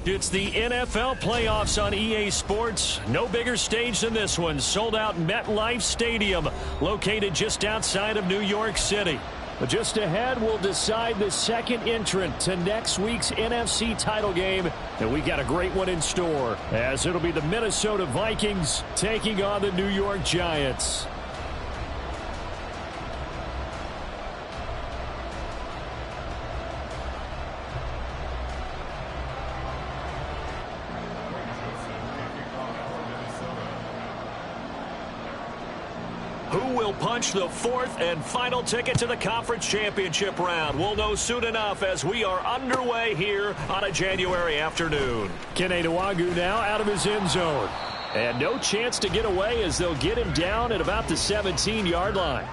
It's the NFL playoffs on EA Sports. No bigger stage than this one. Sold out MetLife Stadium, located just outside of New York City. But just ahead, we'll decide the second entrant to next week's NFC title game. And we got a great one in store, as it'll be the Minnesota Vikings taking on the New York Giants. Who will punch the fourth and final ticket to the conference championship round? We'll know soon enough as we are underway here on a January afternoon. Kene Nwangwu now out of his end zone. And no chance to get away as they'll get him down at about the 17-yard line.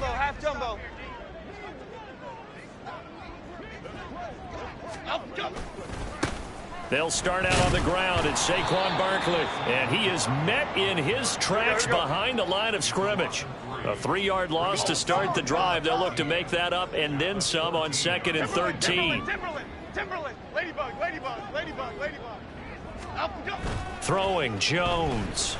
Half jumbo. They'll start out on the ground at Saquon Barkley, and he is met in his tracks behind the line of scrimmage. A 3-yard loss to start the drive. They'll look to make that up and then some on 2nd and 13. Timberland. Ladybug. Throwing Jones.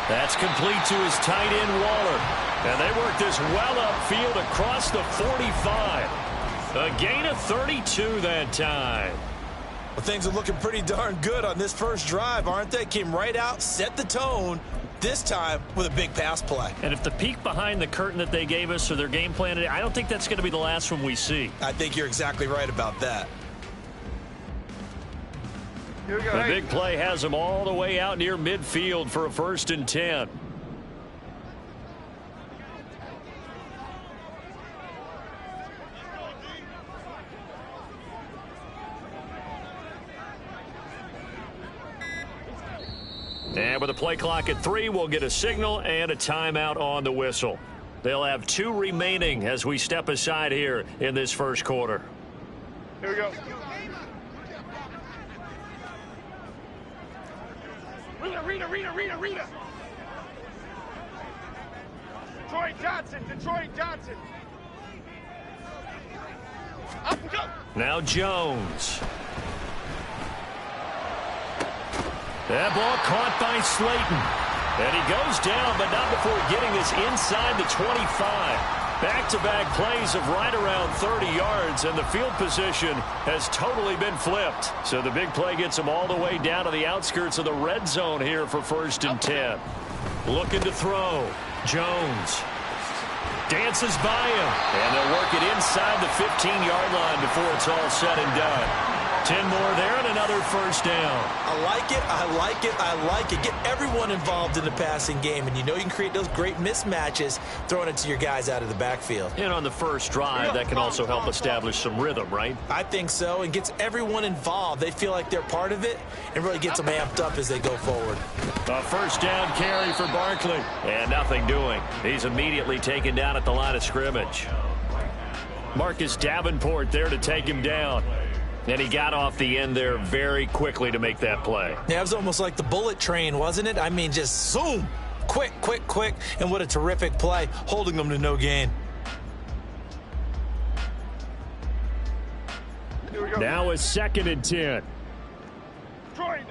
That's complete to his tight end, Waller. And they work this well upfield across the 45. A gain of 32 that time. Well, things are looking pretty darn good on this first drive, aren't they? Came right out, set the tone, this time with a big pass play. And if the peek behind the curtain that they gave us or their game plan, I don't think that's going to be the last one we see. I think you're exactly right about that. The big play has them all the way out near midfield for a 1st and 10. And with a play clock at 3, we'll get a signal and a timeout on the whistle. They'll have 2 remaining as we step aside here in this first quarter. Here we go. Rita. Detroit Johnson. Up and go. Now Jones. That ball caught by Slayton. And he goes down, but not before getting this inside the 25. Back-to-back plays of right around 30 yards, and the field position has totally been flipped. So the big play gets them all the way down to the outskirts of the red zone here for 1st and 10. Looking to throw. Jones dances by him, and they'll work it inside the 15-yard line before it's all said and done. 10 more there and another 1st down. I like it. Get everyone involved in the passing game, and you know you can create those great mismatches throwing it to your guys out of the backfield. And on the first drive, that can also help establish some rhythm, right? I think so, and gets everyone involved. They feel like they're part of it and really gets them amped up as they go forward. A 1st down carry for Barkley, and nothing doing. He's immediately taken down at the line of scrimmage. Marcus Davenport there to take him down. And he got off the end there very quickly to make that play. Yeah, it was almost like the bullet train, wasn't it? I mean, just zoom. Quick. And what a terrific play, holding them to no gain. Now a 2nd and 10. Detroit.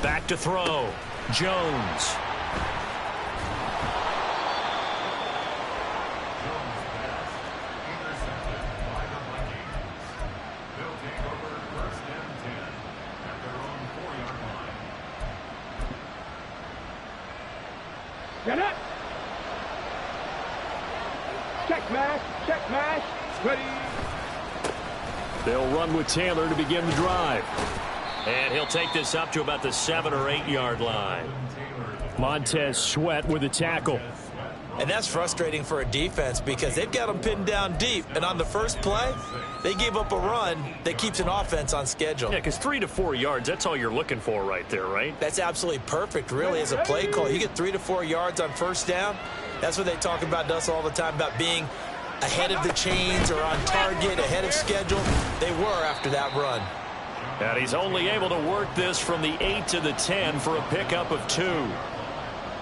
Back to throw. Jones. Get up. Check mash. Ready. They'll run with Taylor to begin the drive. And he'll take this up to about the 7 or 8 yard line. Montez Sweat with a tackle. And that's frustrating for a defense because they've got them pinned down deep. And on the first play, they gave up a run that keeps an offense on schedule. Yeah, because 3 to 4 yards, that's all you're looking for right there, right? That's absolutely perfect, really, as a play call. You get 3 to 4 yards on first down. That's what they talk about us all the time, about being ahead of the chains or on target, ahead of schedule. They were after that run. And he's only able to work this from the 8 to the 10 for a pickup of 2.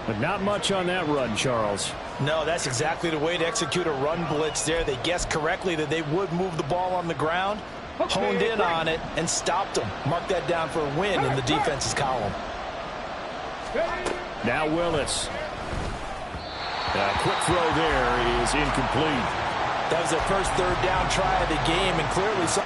But not much on that run, Charles. No, that's exactly the way to execute a run blitz there. They guessed correctly that they would move the ball on the ground, honed in on it, and stopped them. Mark that down for a win in the defense's column. Now Willis. Quick throw there is incomplete. That was their first third down try of the game, and clearly some.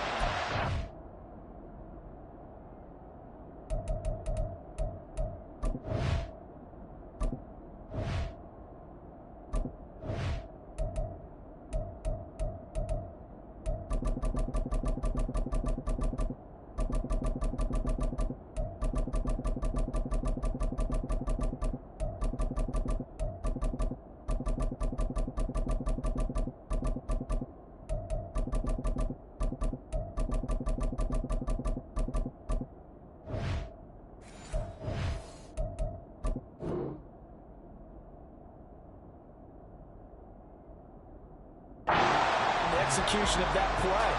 Execution of that play.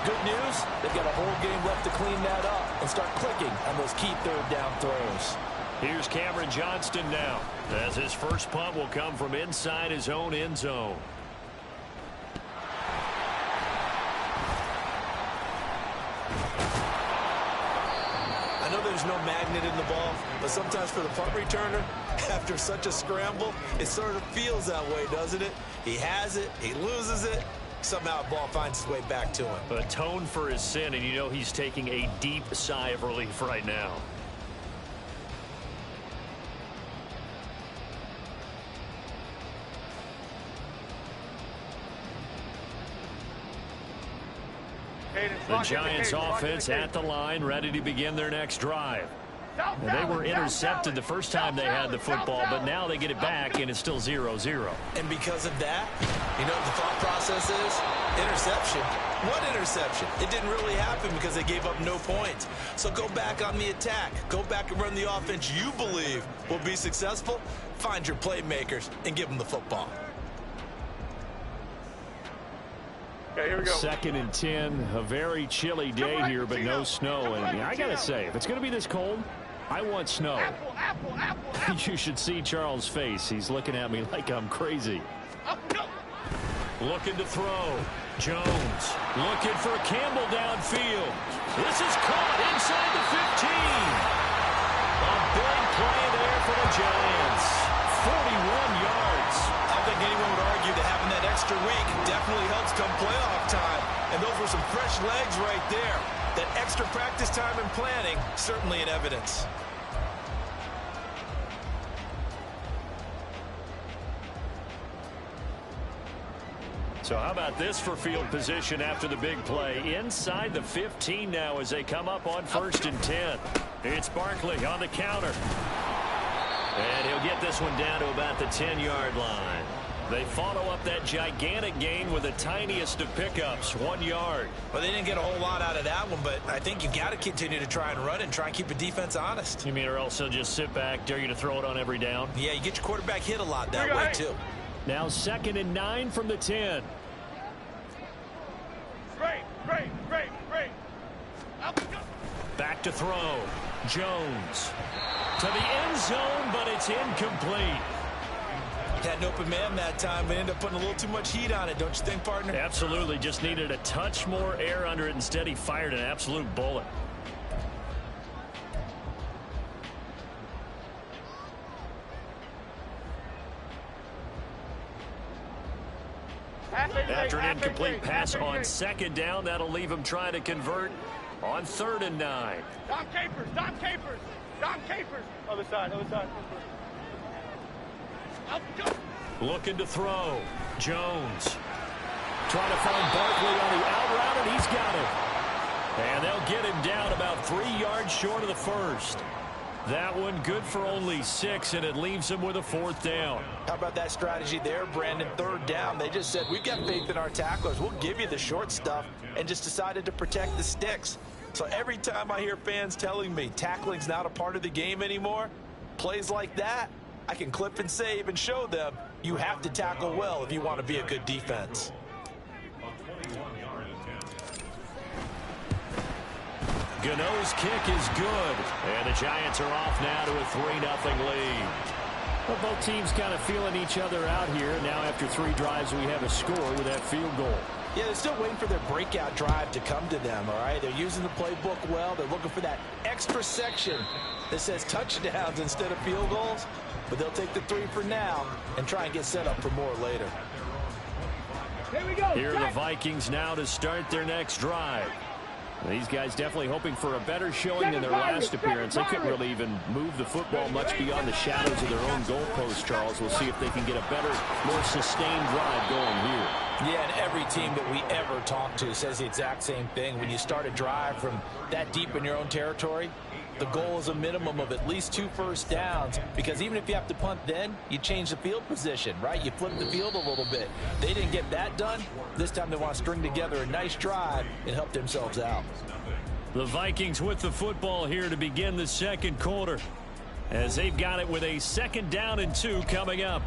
Good news, they've got a whole game left to clean that up and start clicking on those key third down throws. Here's Cameron Johnston now, as his first punt will come from inside his own end zone. I know there's no magnet in the ball, but sometimes for the punt returner, after such a scramble, it sort of feels that way, doesn't it? He has it, he loses it. Somehow the ball finds its way back to him. Atone for his sin, and you know he's taking a deep sigh of relief right now. The Giants offense at the line, ready to begin their next drive. And they were intercepted the first time they had the football, but now they get it back, and it's still 0-0. And because of that, you know what the thought process is? Interception. What interception? It didn't really happen because they gave up no points. So go back on the attack. Go back and run the offense you believe will be successful. Find your playmakers and give them the football. Okay, here we go. 2nd and 10, a very chilly day here, but no snow. And I got to say, if it's going to be this cold, I want snow. Apple. You should see Charles' face. He's looking at me like I'm crazy. Looking to throw. Jones looking for Campbell downfield. This is caught inside the 15. A big play there for the Giants. 41 yards. I don't think anyone would argue that having that extra week definitely helps come playoff time. And those were some fresh legs right there. That extra practice time and planning, certainly in evidence. So how about this for field position after the big play? Inside the 15 now as they come up on 1st and 10. It's Barkley on the counter. And he'll get this one down to about the 10-yard line. They follow up that gigantic gain with the tiniest of pickups, 1 yard. Well, they didn't get a whole lot out of that one, but I think you've got to continue to try and run and try and keep the defense honest. You mean or else they'll just sit back, dare you to throw it on every down? Yeah, you get your quarterback hit a lot that way, too. Now 2nd and 9 from the 10. Great. Back to throw. Jones to the end zone, but it's incomplete. Had an open man that time, but ended up putting a little too much heat on it, don't you think, partner? Absolutely. Just needed a touch more air under it. Instead, he fired an absolute bullet. After an incomplete pass on 2nd down, that'll leave him trying to convert on 3rd and 9. Don Capers. Other side. Looking to throw. Jones trying to find Barkley on the out route, and he's got it. And they'll get him down about 3 yards short of the first. That one good for only 6, and it leaves him with a 4th down. How about that strategy there, Brandon? 3rd down. They just said, we've got faith in our tacklers. We'll give you the short stuff, and just decided to protect the sticks. So every time I hear fans telling me tackling's not a part of the game anymore, plays like that, I can clip and save and show them you have to tackle well if you want to be a good defense. Gano's kick is good, and the Giants are off now to a 3-0 lead. Well, both teams kind of feeling each other out here. Now after 3 drives, we have a score with that field goal. Yeah, they're still waiting for their breakout drive to come to them, all right? They're using the playbook well. They're looking for that extra section that says touchdowns instead of field goals. But they'll take the 3 for now and try and get set up for more later. Here we go. Here are the Vikings now to start their next drive. These guys definitely hoping for a better showing than their last appearance. They couldn't really even move the football much beyond the shadows of their own goalpost, Charles. We'll see if they can get a better, more sustained drive going here. Yeah, and every team that we ever talk to says the exact same thing. When you start a drive from that deep in your own territory, the goal is a minimum of at least 2 first downs, because even if you have to punt then, you change the field position, right? You flip the field a little bit. They didn't get that done. This time they want to string together a nice drive and help themselves out. The Vikings with the football here to begin the 2nd quarter, as they've got it with a 2nd down and 2 coming up.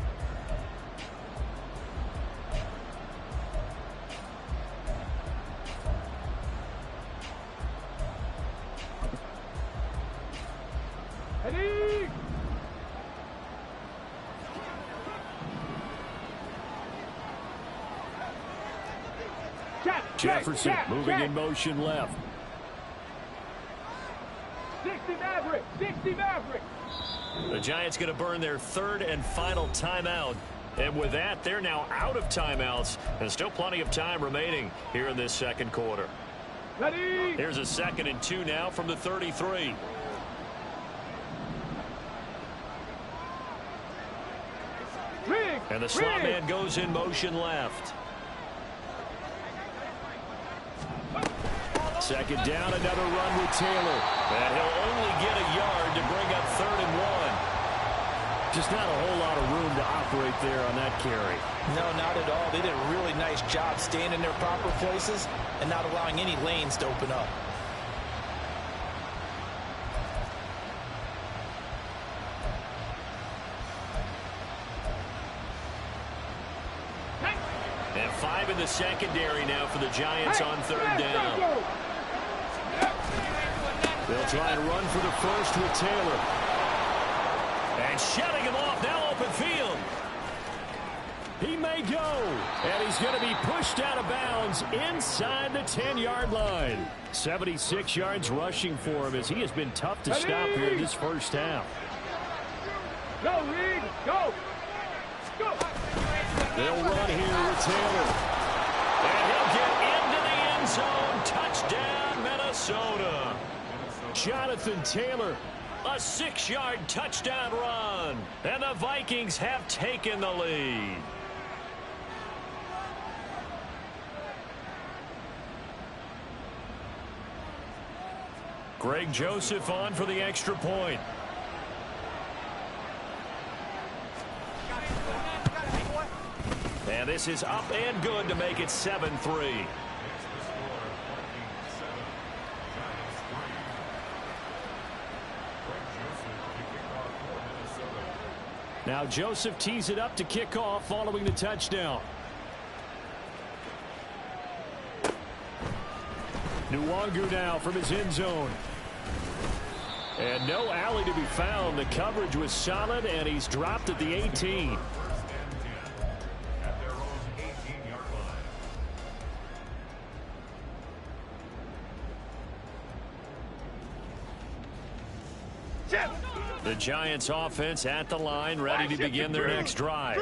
Ready? Jefferson moving in motion left. 60 Maverick, 60 Maverick. The Giants going to burn their 3rd and final timeout. And with that, they're now out of timeouts. And still plenty of time remaining here in this 2nd quarter. Ready? Here's a 2nd and 2 now from the 33. And the slot man goes in motion left. 2nd down, another run with Taylor. And he'll only get a yard to bring up 3rd and 1. Just not a whole lot of room to operate there on that carry. No, not at all. They did a really nice job staying in their proper places and not allowing any lanes to open up. And 5 in the secondary now for the Giants on 3rd down. They'll try and run for the first with Taylor. And shutting him off, now open field. He may go, and he's going to be pushed out of bounds inside the 10-yard line. 76 yards rushing for him, as he has been tough to stop here in this first half. Go, Reed, go. Go. They'll run here with Taylor. And he'll get into the end zone. Touchdown, Minnesota. Jonathan Taylor, a 6-yard touchdown run. And the Vikings have taken the lead. Greg Joseph on for the extra point. And this is up and good to make it 7-3. Now Joseph tees it up to kick off following the touchdown. Nwangu now from his end zone. And no alley to be found. The coverage was solid, and he's dropped at the 18. The Giants offense at the line, ready to begin their next drive.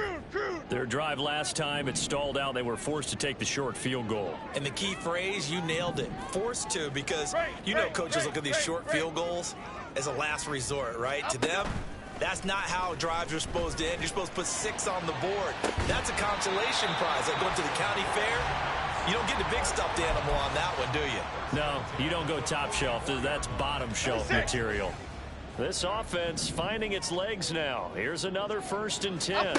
Their drive last time, it stalled out. They were forced to take the short field goal. And the key phrase, you nailed it. Forced to, because you know coaches look at these short field goals as a last resort, right? To them, that's not how drives are supposed to end. You're supposed to put 6 on the board. That's a consolation prize. Like going to the county fair, you don't get the big stuffed animal on that one, do you? No, you don't go top shelf. That's bottom shelf material. This offense finding its legs now. Here's another 1st and 10.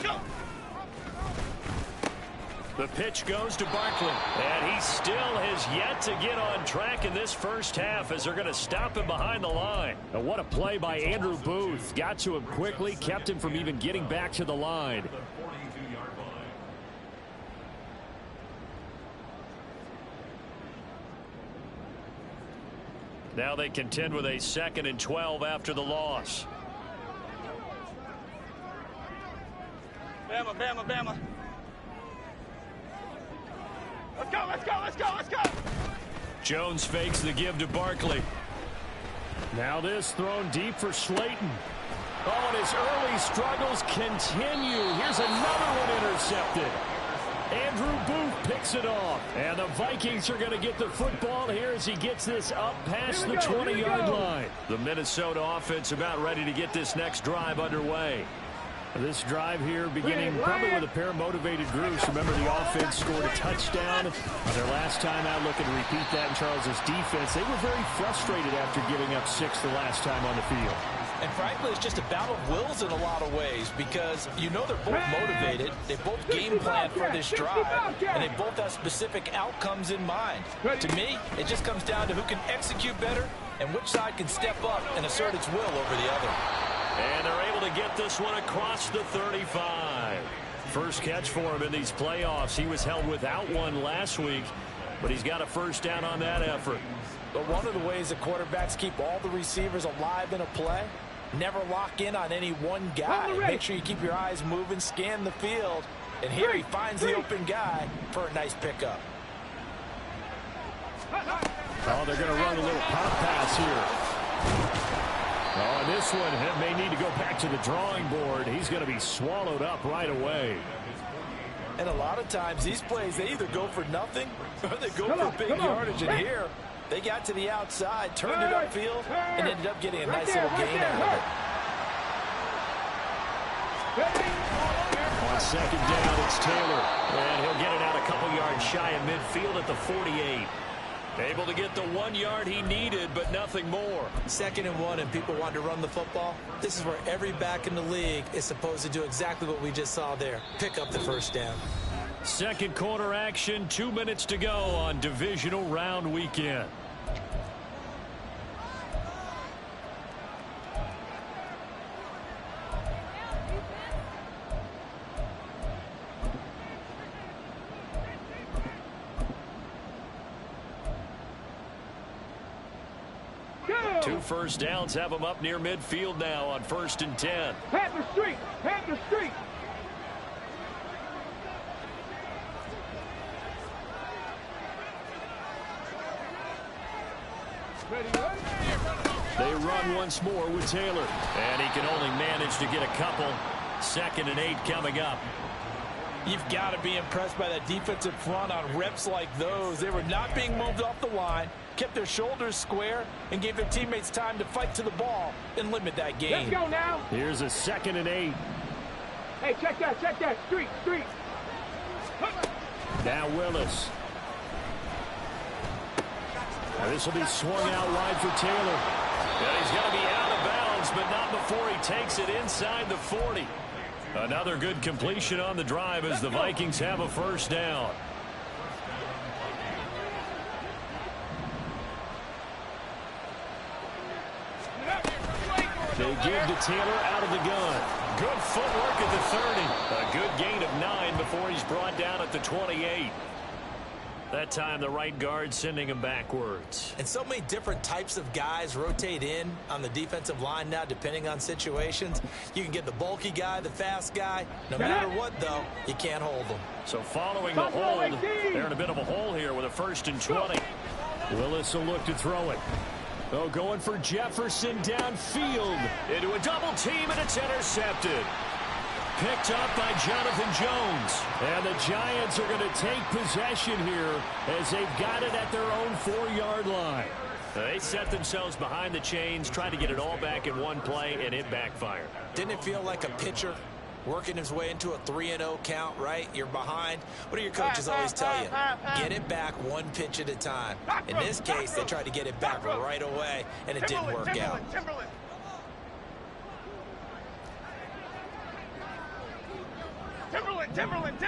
The pitch goes to Barkley, and he still has yet to get on track in this first half as they're going to stop him behind the line. And what a play by Andrew Booth. Got to him quickly, kept him from even getting back to the line. Now they contend with a 2nd and 12 after the loss. Bama, Bama, Bama. Let's go, let's go, let's go, let's go. Jones fakes the give to Barkley. Now this thrown deep for Slayton. Oh, and his early struggles continue. Here's another one intercepted. Andrew Booth picks it off. And the Vikings are going to get the football here as he gets this up past the 20-yard line. The Minnesota offense about ready to get this next drive underway. This drive here beginning probably with a pair of motivated groups. Remember, the offense scored a touchdown their last time out. Looking to repeat that in Charles's defense. They were very frustrated after giving up 6 the last time on the field. And frankly, it's just a battle of wills in a lot of ways because you know they're both motivated. They both game plan for this drive, and they both have specific outcomes in mind. To me, it just comes down to who can execute better and which side can step up and assert its will over the other. And they're able to get this one across the 35. First catch for him in these playoffs. He was held without one last week, but he's got a first down on that effort. But one of the ways that quarterbacks keep all the receivers alive in a play, never lock in on any one guy. Make sure you keep your eyes moving, scan the field. And here he finds the open guy for a nice pickup. Oh, they're going to run a little pop pass here. Oh, and this one may need to go back to the drawing board. He's going to be swallowed up right away. And a lot of times these plays, they either go for nothing or they go for big yardage. And here, they got to the outside, turned it upfield, and ended up getting a nice little gain out of it. On 2nd down, it's Taylor. And he'll get it out a couple yards shy of midfield at the 48. Able to get the 1 yard he needed, but nothing more. 2nd and 1, and people want to run the football. This is where every back in the league is supposed to do exactly what we just saw there. Pick up the first down. Second quarter action, 2 minutes to go on divisional round weekend. Two first downs have them up near midfield now on 1st and 10. Head the street, head the street. They run once more with Taylor. And he can only manage to get a couple. 2nd and 8 coming up. You've got to be impressed by that defensive front on reps like those. They were not being moved off the line, kept their shoulders square, and gave their teammates time to fight to the ball and limit that gain. Let's go now. Here's a 2nd and 8. Hey, check that. Street. Now Willis. This will be swung out wide for Taylor. And he's going to be out of bounds, but not before he takes it inside the 40. Another good completion on the drive as the Vikings have a first down. They give to Taylor out of the gun. Good footwork at the 30. A good gain of 9 before he's brought down at the 28. That time the right guard sending him backwards. And so many different types of guys rotate in on the defensive line now depending on situations. You can get the bulky guy, the fast guy. No matter what, though, you can't hold them. So following the hold, they're in a bit of a hole here with a 1st and 20. Willis will look to throw it. Oh, going for Jefferson downfield. Into a double team, and it's intercepted. Picked up by Jonathan Jones. And the Giants are going to take possession here as they've got it at their own 4-yard line. They set themselves behind the chains, trying to get it all back in one play, and it backfired. Didn't it feel like a pitcher working his way into a 3-0 count, right? You're behind. What do your coaches always tell you? Get it back one pitch at a time. In this case, they tried to get it back right away, and it didn't work out. Timberland.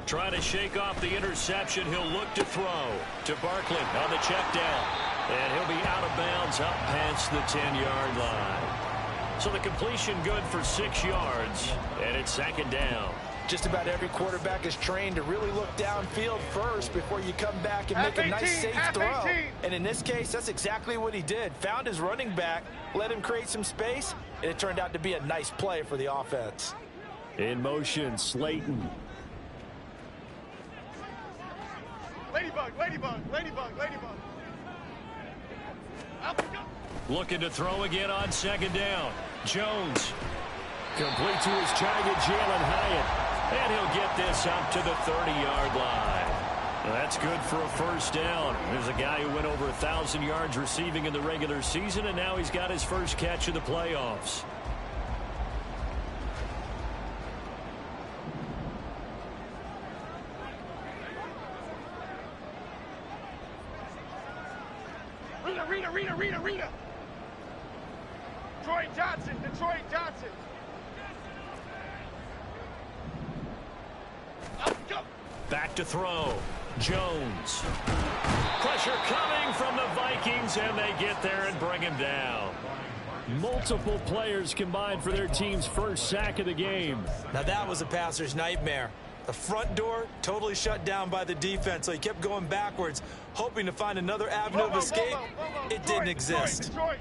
Trying to shake off the interception. He'll look to throw to Barkley on the check down. And he'll be out of bounds up past the 10-yard line. So the completion good for 6 yards. And it's second down. Just about every quarterback is trained to really look downfield first before you come back and make a nice safe throw. And in this case, that's exactly what he did. Found his running back, let him create some space, and it turned out to be a nice play for the offense. In motion, Slayton. Ladybug. Looking to throw again on second down. Jones. Complete to his target, Jalen Hyatt. And he'll get this up to the 30-yard line. That's good for a first down. There's a guy who went over 1,000 yards receiving in the regular season, and now he's got his first catch of the playoffs. Rita. Detroit Johnson. Back to throw. Jones. Pressure coming from the Vikings, and they get there and bring him down. Multiple players combined for their team's first sack of the game. Now that was a passer's nightmare. The front door totally shut down by the defense, so he kept going backwards, hoping to find another avenue of escape. It didn't exist. Detroit.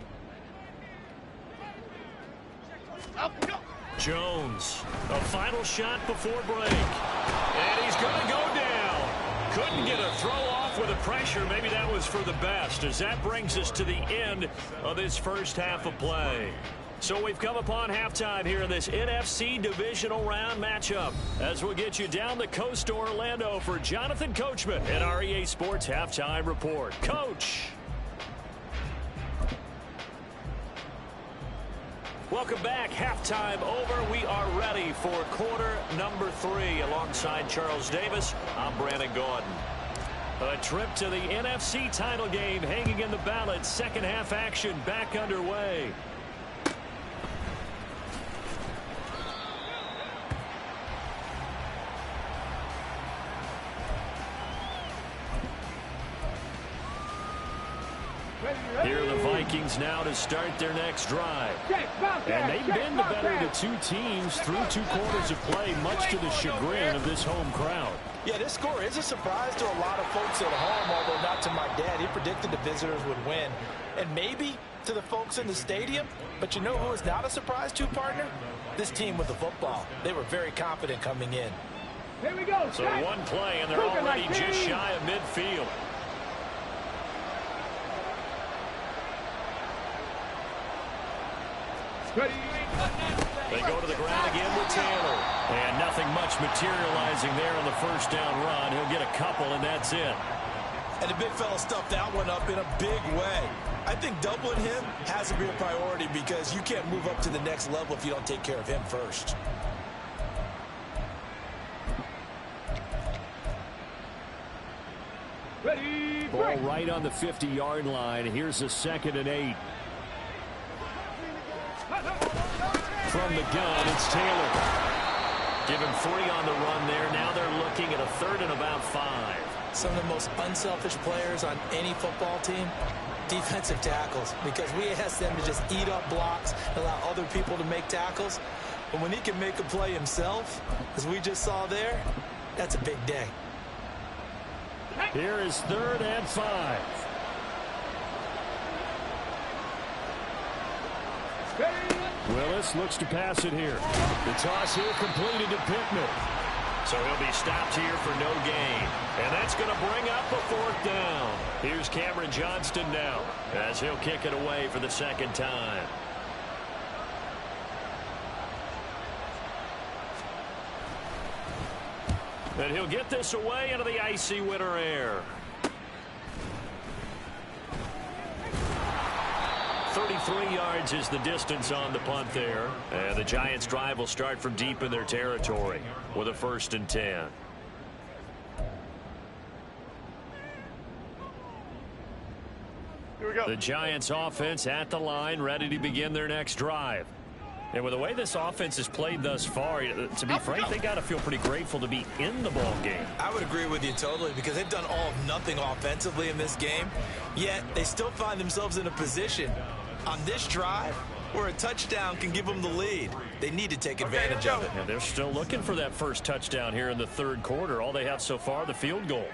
Jones, a final shot before break. And he's going to go down. Couldn't get a throw off with the pressure. Maybe that was for the best, as that brings us to the end of this first half of play. So we've come upon halftime here in this NFC divisional round matchup, as we'll get you down the coast to Orlando for Jonathan Coachman and our EA Sports Halftime Report. Coach. Welcome back. Halftime over. We are ready for quarter number 3. Alongside Charles Davis, I'm Brandon Gordon. A trip to the NFC title game hanging in the balance. Second half action back underway. Here are the Vikings now to start their next drive. And they've been the better of the two teams through 2 quarters of play, much to the chagrin of this home crowd. Yeah, this score is a surprise to a lot of folks at home, although not to my dad. He predicted the visitors would win. And maybe to the folks in the stadium. But you know who is not a surprise to, partner? This team with the football. They were very confident coming in. Here we go. So one play, and they're already just shy of midfield. They go to the ground again with Taylor. And nothing much materializing there on the first down run. He'll get a couple, and that's it. And the big fella stuffed that one up in a big way. I think doubling him has to be a priority because you can't move up to the next level if you don't take care of him first. Ready, ball right on the 50-yard line. Here's a 2nd and 8. From the gun, it's Taylor. Give him 3 on the run there. Now they're looking at a 3rd and about 5. Some of the most unselfish players on any football team, defensive tackles, because we ask them to just eat up blocks, allow other people to make tackles. But when he can make a play himself, as we just saw there, that's a big day. Here is 3rd and 5. Willis looks to pass it here. The toss here completed to Pittman. So he'll be stopped here for no gain. And that's going to bring up a 4th down. Here's Cameron Johnston now, as he'll kick it away for the 2nd time. And he'll get this away into the icy winter air. 33 yards is the distance on the punt there. And the Giants' drive will start from deep in their territory with a 1st and 10. Here we go. The Giants' offense at the line, ready to begin their next drive. And with the way this offense has played thus far, to be frank, they got to feel pretty grateful to be in the ball game. I would agree with you totally because they've done all of nothing offensively in this game, yet they still find themselves in a position on this drive where a touchdown can give them the lead. They need to take advantage of it. And they're still looking for that first touchdown here in the third quarter. All they have so far, the field goal.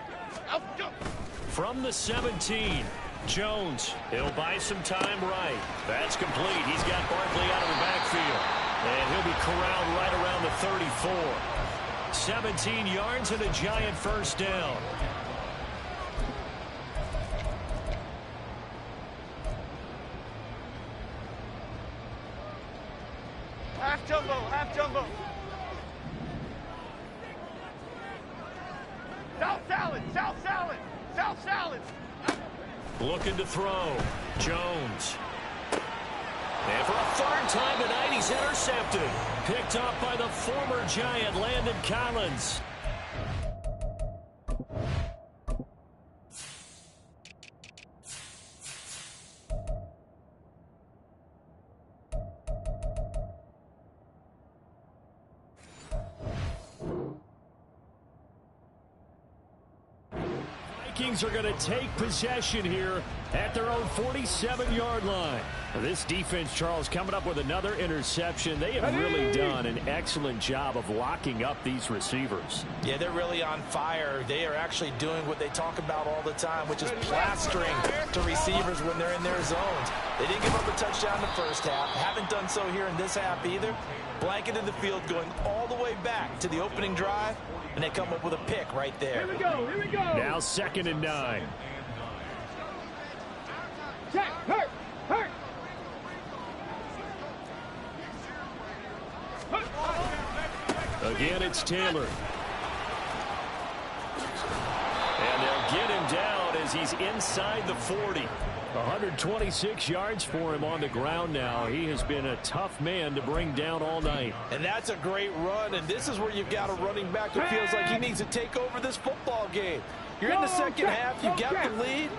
From the 17, Jones. He'll buy some time right. That's complete. He's got Barkley out of the backfield. And he'll be corralled right around the 34. 17 yards and a giant first down. Half jumbo, half jumbo. South salad, south salad, south salad. Looking to throw. Jones. And for a third time tonight, he's intercepted. Picked up by the former Giant, Landon Collins. Vikings are going to take possession here at their own 47-yard line. This defense, Charles, coming up with another interception. They have really done an excellent job of locking up these receivers. Yeah, they're really on fire. They are actually doing what they talk about all the time, which is plastering to receivers when they're in their zones. They didn't give up a touchdown in the first half. Haven't done so here in this half either. Blanketed the field going all the way back to the opening drive, and they come up with a pick right there. Here we go, here we go. Now 2nd and 9. Check, hurt, hurt. Again, it's Taylor. And they'll get him down as he's inside the 40. 126 yards for him on the ground now. He has been a tough man to bring down all night. And that's a great run, and this is where you've got a running back who feels like he needs to take over this football game. You're in the second half, you got the lead.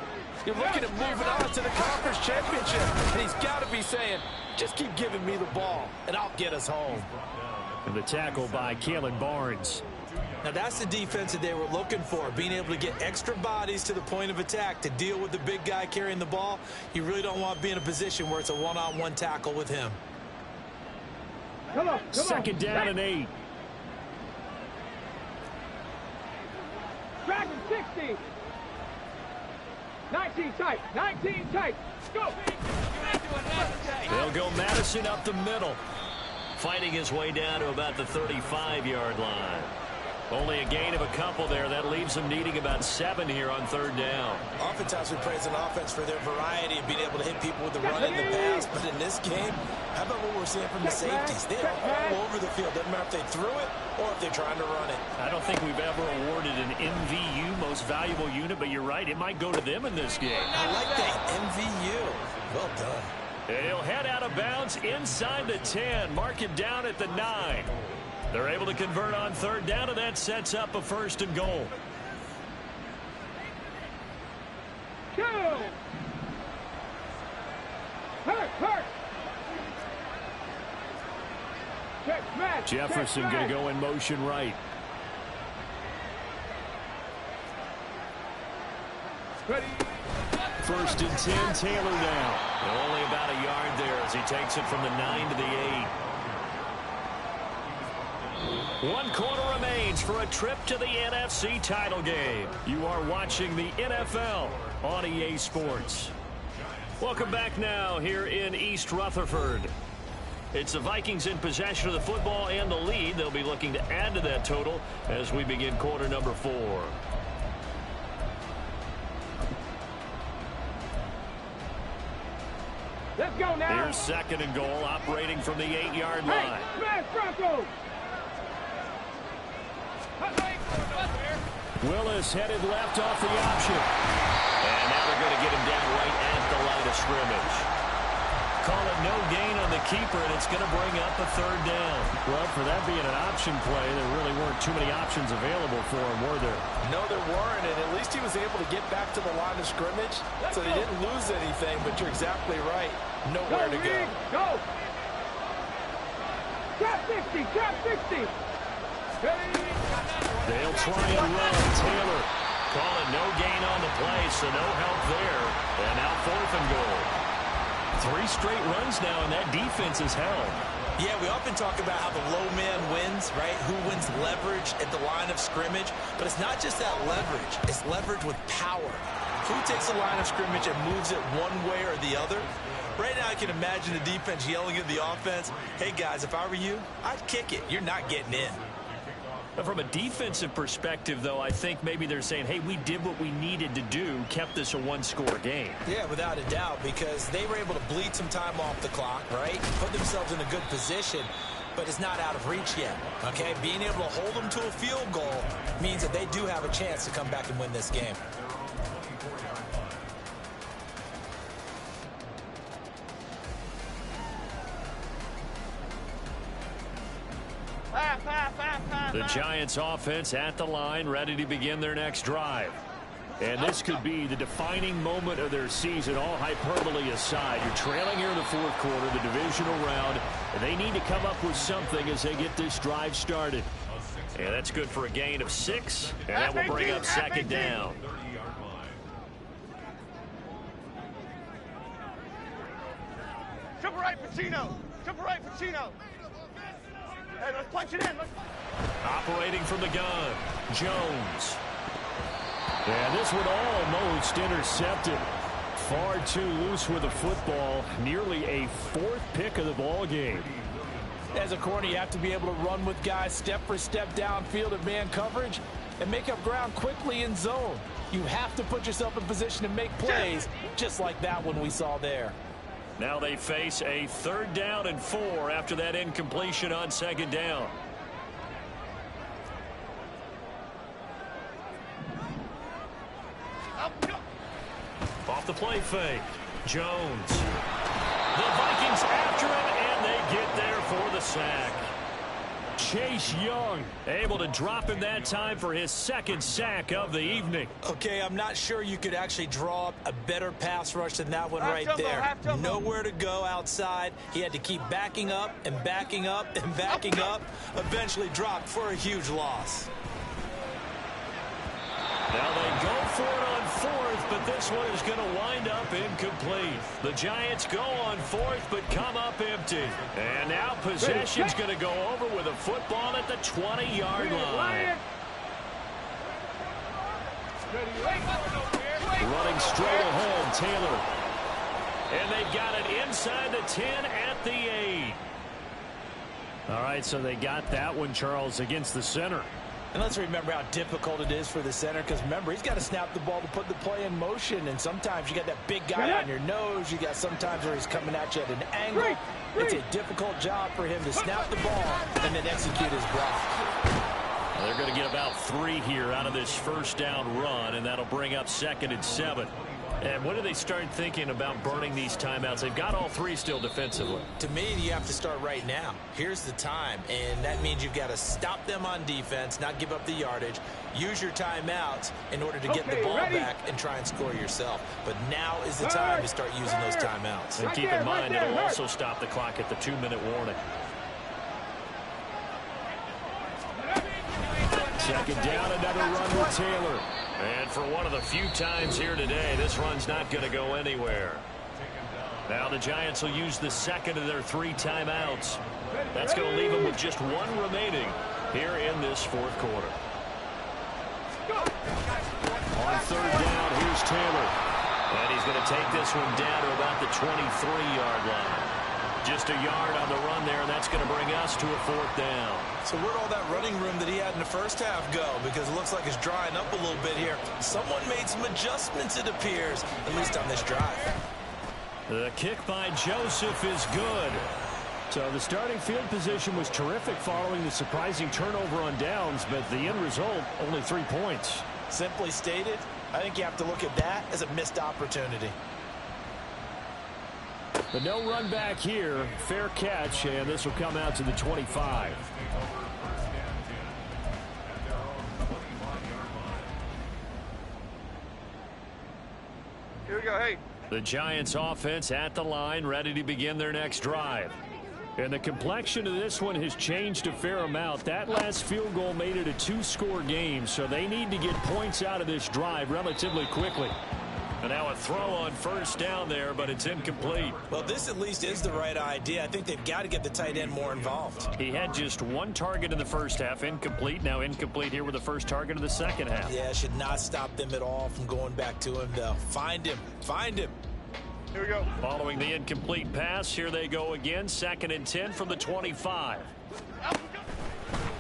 You're looking at moving on to the conference championship, and he's got to be saying, just keep giving me the ball, and I'll get us home. And the tackle by Kalen Barnes. Now that's the defense that they were looking for, being able to get extra bodies to the point of attack to deal with the big guy carrying the ball. You really don't want to be in a position where it's a one-on-one tackle with him. Come on, 2nd down and 8. Dragon 60. 19 tight, 19 tight. Go. They'll go Madison up the middle. Fighting his way down to about the 35-yard line. Only a gain of a couple there. That leaves them needing about 7 here on 3rd down. Oftentimes we praise an offense for their variety of being able to hit people with the run and the pass. But in this game, how about what we're seeing from the safeties? They are all over the field. Doesn't matter if they threw it or if they're trying to run it. I don't think we've ever awarded an MVU, most valuable unit, but you're right. It might go to them in this game. I like that. MVU. Well done. And he'll head out of bounds inside the 10. Mark it down at the 9. They're able to convert on 3rd down, and that sets up a 1st and goal. Go. Hurt. Check, smash. Jefferson going to go in motion right. Ready. 1st and 10, Taylor now. And only about a yard there as he takes it from the 9 to the 8. 1 quarter remains for a trip to the NFC title game. You are watching the NFL on EA Sports. Welcome back now here in East Rutherford. It's the Vikings in possession of the football and the lead. They'll be looking to add to that total as we begin quarter number 4. Let's go now. Here's 2nd and goal, operating from the 8-yard line. Hey, smash Bronco. Willis headed left off the option. And now they're going to get him down right at the line of scrimmage. Call it no gain on the keeper, and it's going to bring up a 3rd down. Well, for that being an option play, there really weren't too many options available for him, were there? No, there weren't, and at least he was able to get back to the line of scrimmage, so they didn't lose anything, but you're exactly right. Nowhere to go. Go. Trap 60, trap 60. Ready? They'll try and run. Taylor calling no gain on the play, so no help there. And now 4th and goal. 3 straight runs now, and that defense is held. Yeah, we often talk about how the low man wins, right? Who wins leverage at the line of scrimmage. But it's not just that leverage. It's leverage with power. Who takes the line of scrimmage and moves it one way or the other? Right now I can imagine the defense yelling at the offense, hey, guys, if I were you, I'd kick it. You're not getting in. From a defensive perspective, though, I think maybe they're saying, hey, we did what we needed to do, kept this a 1-score game. Yeah, without a doubt, because they were able to bleed some time off the clock, right? Put themselves in a good position, but it's not out of reach yet, okay? Being able to hold them to a field goal means that they do have a chance to come back and win this game. The Giants offense at the line, ready to begin their next drive. And this could be the defining moment of their season, all hyperbole aside. You're trailing here in the 4th quarter, the divisional round, and they need to come up with something as they get this drive started. And that's good for a gain of 6, and that will bring up 2nd down. Triple right, Pacino. Triple right, Pacino. Hey, let's punch it in. Operating from the gun, Jones. And this one almost intercepted. Far too loose with the football. Nearly a 4th pick of the ball game. As a corner, you have to be able to run with guys step for step downfield at man coverage and make up ground quickly in zone. You have to put yourself in position to make plays, just like that one we saw there. Now they face a 3rd down and 4 after that incompletion on 2nd down. Off the play fake. Jones. The Vikings after him, and they get there for the sack. Chase Young able to drop him that time for his 2nd sack of the evening. Okay, I'm not sure you could actually draw up a better pass rush than that one right there. Nowhere to go outside. He had to keep backing up and backing up and backing up. Eventually dropped for a huge loss. Now they go for it on 4th, but this one is going to wind up incomplete. The Giants go on 4th, but come up empty. And now possession's going to go over with a football at the 20-yard line. Running straight ahead, Taylor. And they've got it inside the 10 at the 8. All right, so they got that one, Charles, against the center. And let's remember how difficult it is for the center, because remember, he's got to snap the ball to put the play in motion, and sometimes you got that big guy on your nose. You got sometimes where he's coming at you at an angle. It's a difficult job for him to snap the ball and then execute his block. Well, they're going to get about 3 here out of this 1st down run, and that'll bring up 2nd and 7. And when do they start thinking about burning these timeouts? They've got all 3 still defensively. To me, you have to start right now. Here's the time, and that means you've got to stop them on defense, not give up the yardage, use your timeouts in order to get the ball back and try and score yourself. But now is the time to start using those timeouts. And keep in mind, it'll also stop the clock at the 2-minute warning. 2nd down, another run with Taylor. And for one of the few times here today, this run's not going to go anywhere. Now the Giants will use the 2nd of their 3 timeouts. That's going to leave them with just 1 remaining here in this 4th quarter. On 3rd down, here's Taylor. And he's going to take this one down to about the 23-yard line. Just a yard on the run there, and that's going to bring us to a 4th down. So where'd all that running room that he had in the 1st half go? Because it looks like it's drying up a little bit here. Someone made some adjustments, it appears, at least on this drive. The kick by Joseph is good. So the starting field position was terrific following the surprising turnover on downs, but the end result, only 3 points. Simply stated, I think you have to look at that as a missed opportunity. But no run back here. Fair catch, and this will come out to the 25. Here we go, hey. The Giants offense at the line, ready to begin their next drive. And the complexion of this one has changed a fair amount. That last field goal made it a 2-score game, so they need to get points out of this drive relatively quickly. And now a throw on first down there, but it's incomplete. Well, this at least is the right idea. I think they've got to get the tight end more involved. He had just one target in the first half, incomplete. Now incomplete here with the first target of the second half. Yeah, should not stop them at all from going back to him, though. Find him. Find him. Here we go. Following the incomplete pass, here they go again. 2nd and 10 from the 25.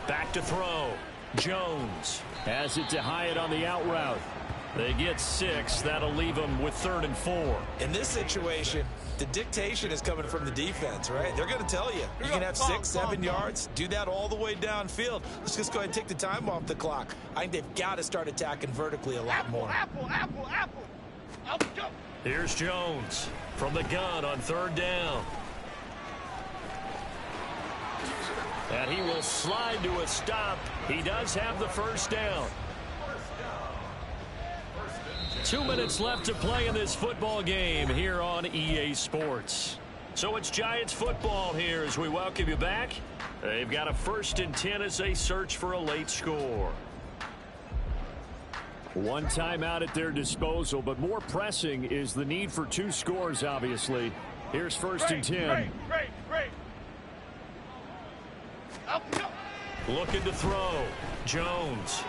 Back to throw. Jones has it to Hyatt on the out route. They get 6. That'll leave them with 3rd and 4. In this situation, the dictation is coming from the defense, right? They're going to tell you. You can have 6, 7 yards. Do that all the way downfield. Let's just go ahead and take the time off the clock. I think they've got to start attacking vertically a lot more. Apple. Here's Jones from the gun on 3rd down. And he will slide to a stop. He does have the first down. 2 minutes left to play in this football game here on EA Sports. So it's Giants football here as we welcome you back. They've got a 1st and 10 as they search for a late score. One timeout at their disposal, but more pressing is the need for 2 scores, obviously. Here's 1st and 10. Great. Looking to throw. Jones.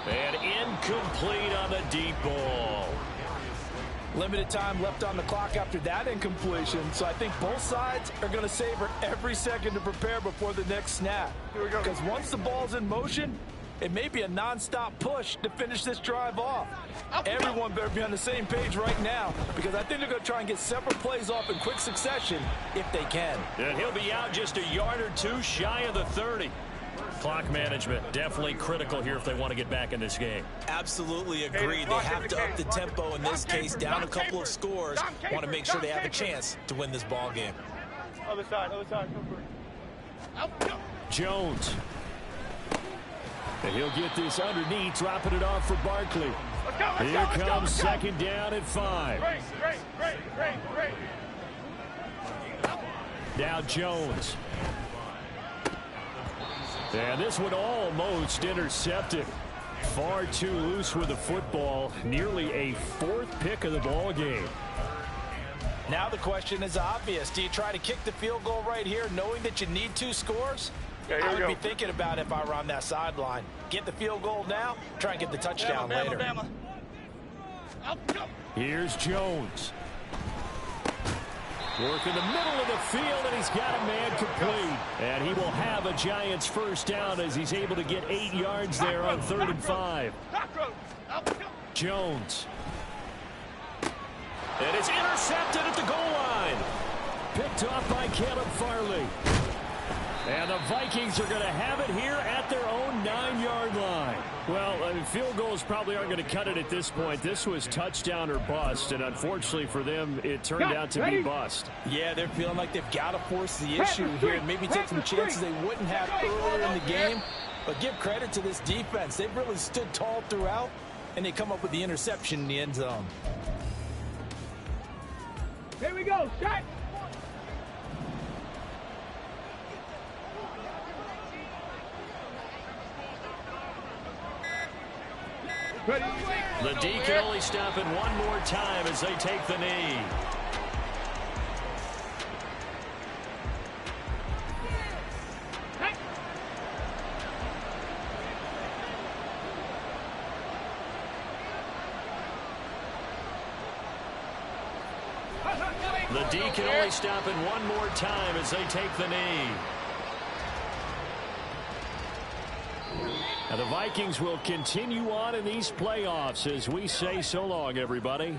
And incomplete on the deep ball. Limited time left on the clock after that incompletion, so I think both sides are going to savor every second to prepare before the next snap. Here we go. Because once the ball's in motion, it may be a non-stop push to finish this drive off. Everyone better be on the same page right now, because I think they're going to try and get several plays off in quick succession if they can. And he'll be out just a yard or 2 shy of the 30. Clock management definitely critical here if they want to get back in this game. Absolutely agree. They have to up the tempo in this case, down a couple of scores. Want to make sure they have a chance to win this ball game. Other side. Go for it. Jones. And he'll get this underneath, dropping it off for Barkley. Here comes 2nd down at 5. Great. Now Jones. And this one almost intercepted. Far too loose with the football. Nearly a 4th pick of the ball game. Now the question is obvious. Do you try to kick the field goal right here knowing that you need 2 scores? Yeah, I would be thinking about it if I were on that sideline. Get the field goal now, try and get the touchdown later. Here's Jones. Working the middle of the field, and he's got a man complete. And he will have a Giants first down as he's able to get 8 yards there on 3rd and 5. Jones. And it's intercepted at the goal line. Picked off by Caleb Farley. And the Vikings are going to have it here at their own 9-yard line. Well, field goals probably aren't going to cut it at this point. This was touchdown or bust, and unfortunately for them, it turned out to be bust. Yeah, they're feeling like they've got to force the issue here and maybe take some chances they wouldn't have earlier in the game. But give credit to this defense. They've really stood tall throughout, and they come up with the interception in the end zone. Here we go. Shot. The D can only stop it one more time as they take the knee. The D can only stop it one more time as they take the knee. Now the Vikings will continue on in these playoffs as we say so long, everybody.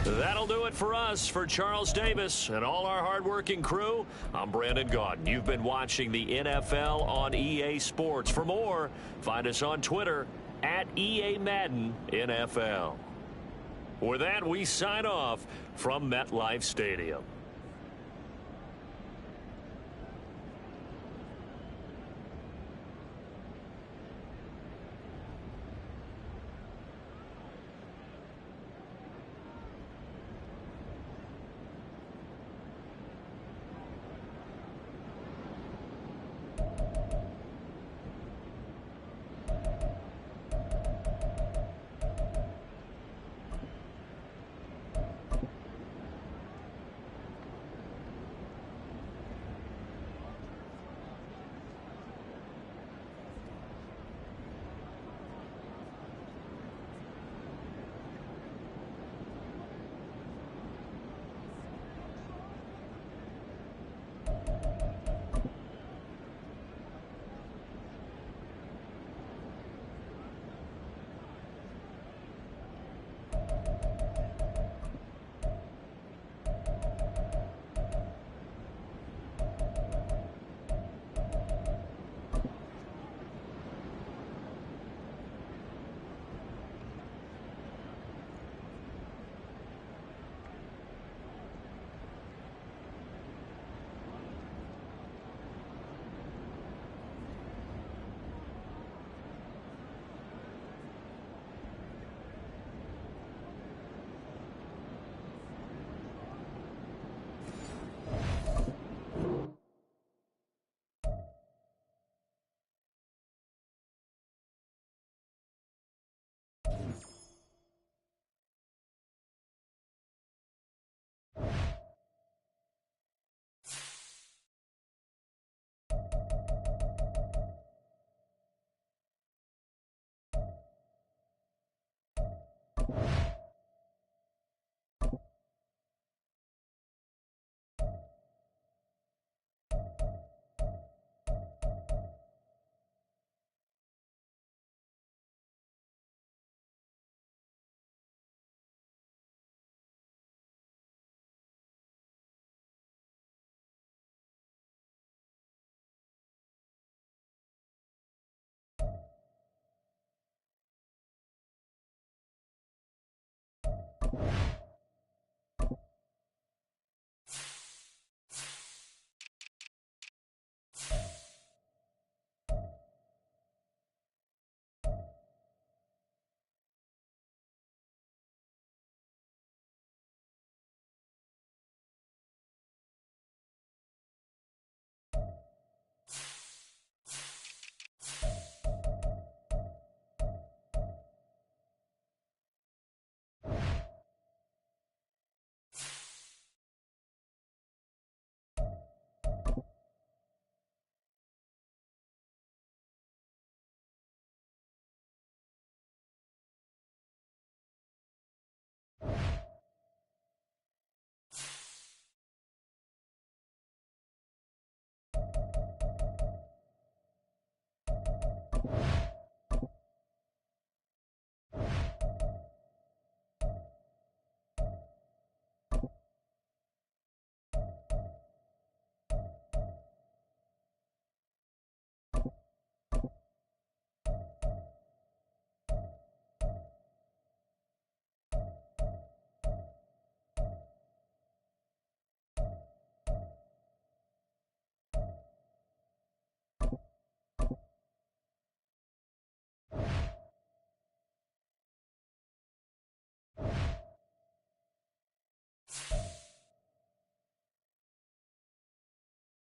That'll do it for us. For Charles Davis and all our hardworking crew, I'm Brandon Gaudin. You've been watching the NFL on EA Sports. For more, find us on Twitter at EA Madden NFL. With that, we sign off from MetLife Stadium.